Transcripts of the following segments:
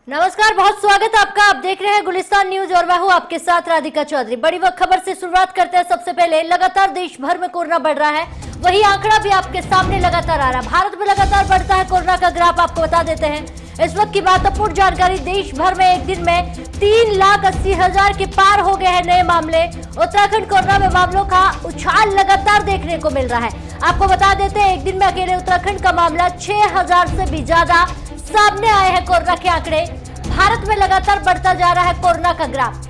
नमस्कार, बहुत स्वागत है आपका। आप देख रहे हैं गुलिस्तान न्यूज और मैं हूं आपके साथ राधिका चौधरी। बड़ी वक्त खबर से शुरुआत करते हैं। सबसे पहले, लगातार देश भर में कोरोना बढ़ रहा है, वही आंकड़ा भी आपके सामने लगातार आ रहा है। भारत में लगातार बढ़ता है कोरोना का ग्राफ, आपको बता देते हैं इस वक्त की महत्वपूर्ण जानकारी। देश भर में एक दिन में 3,80,000 के पार हो गए हैं नए मामले। उत्तराखंड कोरोना में मामलों का उछाल लगातार देखने को मिल रहा है। आपको बता देते हैं एक दिन में अकेले उत्तराखंड का मामला 6,000 से भी ज्यादा सामने आए हैं। कोरोना के आंकड़े भारत में लगातार बढ़ता जा रहा है कोरोना का ग्राफ।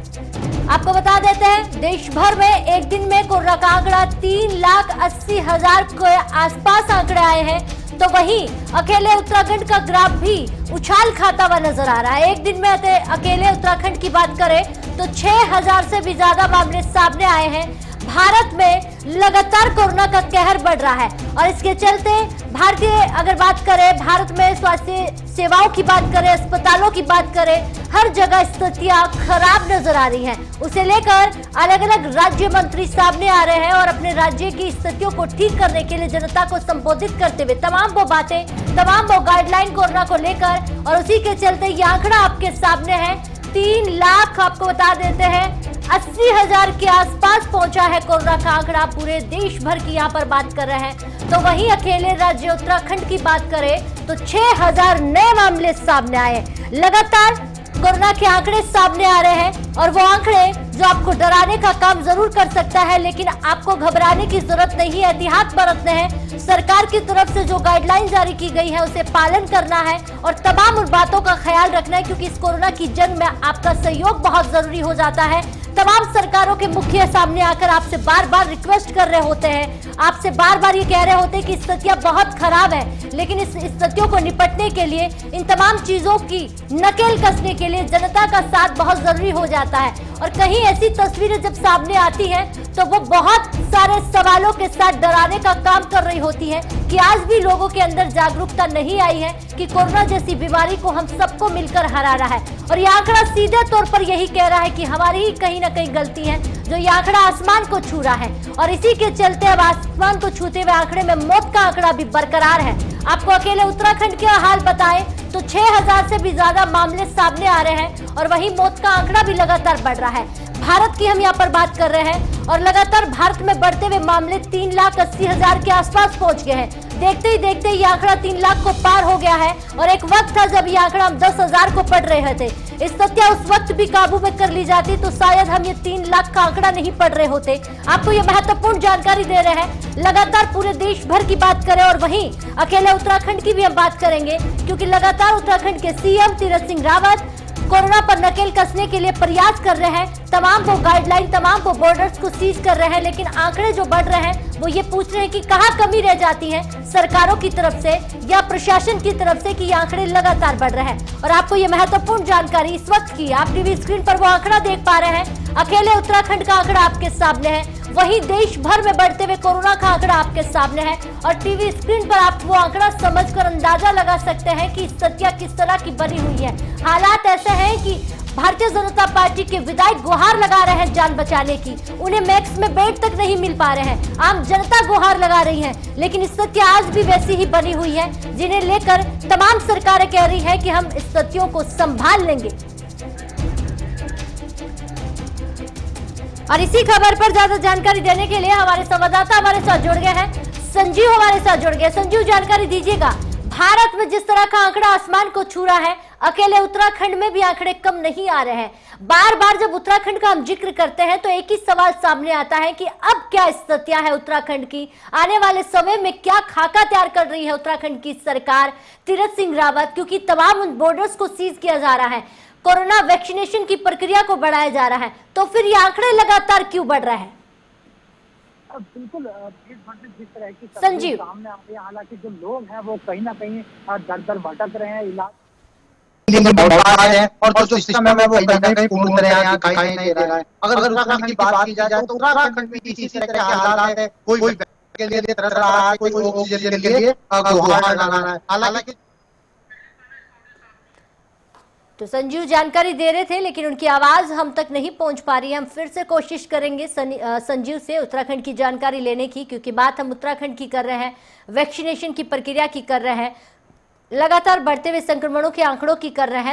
आपको बता देते हैं देश भर में एक दिन में कोरोना का आंकड़ा 3,80,000 के आसपास आंकड़े आए हैं, तो वहीं अकेले उत्तराखंड का ग्राफ भी उछाल खाता हुआ नजर आ रहा है। एक दिन में अकेले उत्तराखंड की बात करें तो 6,000 से भी ज्यादा मामले सामने आए हैं। भारत में लगातार कोरोना का कहर बढ़ रहा है और इसके चलते अगर बात करें भारत में स्वास्थ्य सेवाओं की बात करें, अस्पतालों की बात करें, हर जगह स्थितियां खराब नजर आ रही हैं। उसे लेकर अलग अलग राज्य मंत्री सामने आ रहे हैं और अपने राज्य की स्थितियों को ठीक करने के लिए जनता को संबोधित करते हुए तमाम वो बातें, तमाम वो गाइडलाइन कोरोना को लेकर, और उसी के चलते ये आंकड़ा आपके सामने है। 3 लाख आपको बता देते हैं 80,000 के आसपास पहुंचा है कोरोना का आंकड़ा। पूरे देश भर की यहाँ पर बात कर रहे हैं, तो वहीं अकेले राज्य उत्तराखंड की बात करें तो 6,000 नए मामले सामने आए। लगातार कोरोना के आंकड़े सामने आ रहे हैं और वो आंकड़े जो आपको डराने का काम जरूर कर सकता है, लेकिन आपको घबराने की जरूरत नहीं है। एहतियात बरतने हैं, सरकार की तरफ से जो गाइडलाइन जारी की गई है उसे पालन करना है और तमाम उन बातों का ख्याल रखना है, क्योंकि इस कोरोना की जंग में आपका सहयोग बहुत जरूरी हो जाता है। तमाम सरकारों के मुखिया सामने आकर आपसे बार बार रिक्वेस्ट कर रहे होते हैं, आपसे बार बार ये कह रहे होते हैं कि स्थितियां बहुत खराब है, लेकिन इस स्थितियों को निपटने के लिए, इन तमाम चीजों की नकेल कसने के लिए जनता का साथ बहुत जरूरी हो जाता है। और कहीं ऐसी तस्वीरें जब सामने आती हैं तो वो बहुत सारे सवालों के साथ डराने का काम कर रही होती है कि आज भी लोगों के अंदर जागरूकता नहीं आई है कि कोरोना जैसी बीमारी को हम सबको मिलकर हराना है। और ये आंकड़ा सीधे तौर पर यही कह रहा है कि हमारी ही कहीं ना कहीं गलती है जो ये आंकड़ा आसमान को छू रहा है, और इसी के चलते अब आसमान को छूते हुए आंकड़े में मौत का आंकड़ा भी बरकरार है। आपको अकेले उत्तराखंड के हाल बताएं तो 6,000 से भी ज्यादा मामले सामने आ रहे हैं और वहीं मौत का आंकड़ा भी लगातार बढ़ रहा है। भारत की हम यहाँ पर बात कर रहे हैं और लगातार भारत में बढ़ते हुए मामले 3,80,000 के आसपास पहुंच गए हैं। देखते ही देखते ये आंकड़ा 3 लाख को पार हो गया है और एक वक्त था जब ये आंकड़ा हम 10,000 को पढ़ रहे थे। स्थितियां उस वक्त भी काबू में कर ली जाती तो शायद हम ये 3 लाख का आंकड़ा नहीं पढ़ रहे होते। आपको ये महत्वपूर्ण जानकारी दे रहे हैं। लगातार पूरे देश भर की बात करें और वहीं अकेले उत्तराखंड की भी हम बात करेंगे, क्योंकि लगातार उत्तराखंड के सीएम तीरथ सिंह रावत कोरोना पर नकेल कसने के लिए प्रयास कर रहे हैं। तमाम वो गाइडलाइन, तमाम वो बॉर्डर्स को सीज कर रहे हैं, लेकिन आंकड़े जो बढ़ रहे हैं वो ये पूछ रहे हैं कि कहाँ कमी रह जाती है सरकारों की तरफ से या प्रशासन की तरफ से कि ये आंकड़े लगातार बढ़ रहे हैं। और आपको ये महत्वपूर्ण जानकारी इस वक्त की, आप टीवी स्क्रीन पर वो आंकड़ा देख पा रहे हैं। अकेले उत्तराखंड का आंकड़ा आपके सामने है, वहीं देश भर में बढ़ते हुए कोरोना का आंकड़ा आपके सामने है और टीवी स्क्रीन पर आप वो आंकड़ा समझकर अंदाजा लगा सकते हैं कि स्थितियां किस तरह की बनी हुई है। हालात ऐसे हैं कि भारतीय जनता पार्टी के विधायक गुहार लगा रहे हैं जान बचाने की, उन्हें मैक्स में बेड तक नहीं मिल पा रहे हैं। आम जनता गुहार लगा रही है, लेकिन स्थितियां आज भी वैसी ही बनी हुई है, जिन्हें लेकर तमाम सरकारें कह रही है कि हम स्थितियों को संभाल लेंगे। और इसी खबर पर ज्यादा जानकारी देने के लिए हमारे संवाददाता हमारे साथ जुड़ गए हैं, संजीव हमारे साथ जुड़ गए। संजीव, जानकारी दीजिएगा, भारत में जिस तरह का आंकड़ा आसमान को छू रहा है, अकेले उत्तराखंड में भी आंकड़े कम नहीं आ रहे हैं। बार बार जब उत्तराखंड का हम जिक्र करते हैं तो एक ही सवाल सामने आता है कि अब क्या स्थितियां है उत्तराखंड की, आने वाले समय में क्या खाका तैयार कर रही है उत्तराखंड की सरकार, तीरथ सिंह रावत, क्योंकि तमाम उन बॉर्डर्स को सीज किया जा रहा है, कोरोना वैक्सीनेशन की प्रक्रिया को बढ़ाया जा रहा है, तो फिर ये आंकड़े लगातार क्यों बढ़ रहे हैं? बिल्कुल जिस तरह की संजीव सामने आ रही है, हालांकि जो लोग हैं वो कहीं ना कहीं दर दर भटक रहे हैं, इलाज और जो सिस्टम है वो कहीं ना कहीं पूर्ण तरह दिखाई नहीं दे रहा है। अगर उत्तराखंड की बात की जाए तो उत्तराखंड में इसी तरह के हालात है, कोई के लिए तरस रहा है, कोई ऑक्सीजन के लिए गुहार लगा रहा है। हालांकि तो संजीव जानकारी दे रहे थे, लेकिन उनकी आवाज हम तक नहीं पहुंच पा रही है। हम फिर से कोशिश करेंगे संजीव से उत्तराखंड की जानकारी लेने की, क्योंकि बात हम उत्तराखंड की कर रहे हैं, वैक्सीनेशन की प्रक्रिया की कर रहे हैं, लगातार बढ़ते हुए संक्रमणों के आंकड़ों की कर रहे हैं।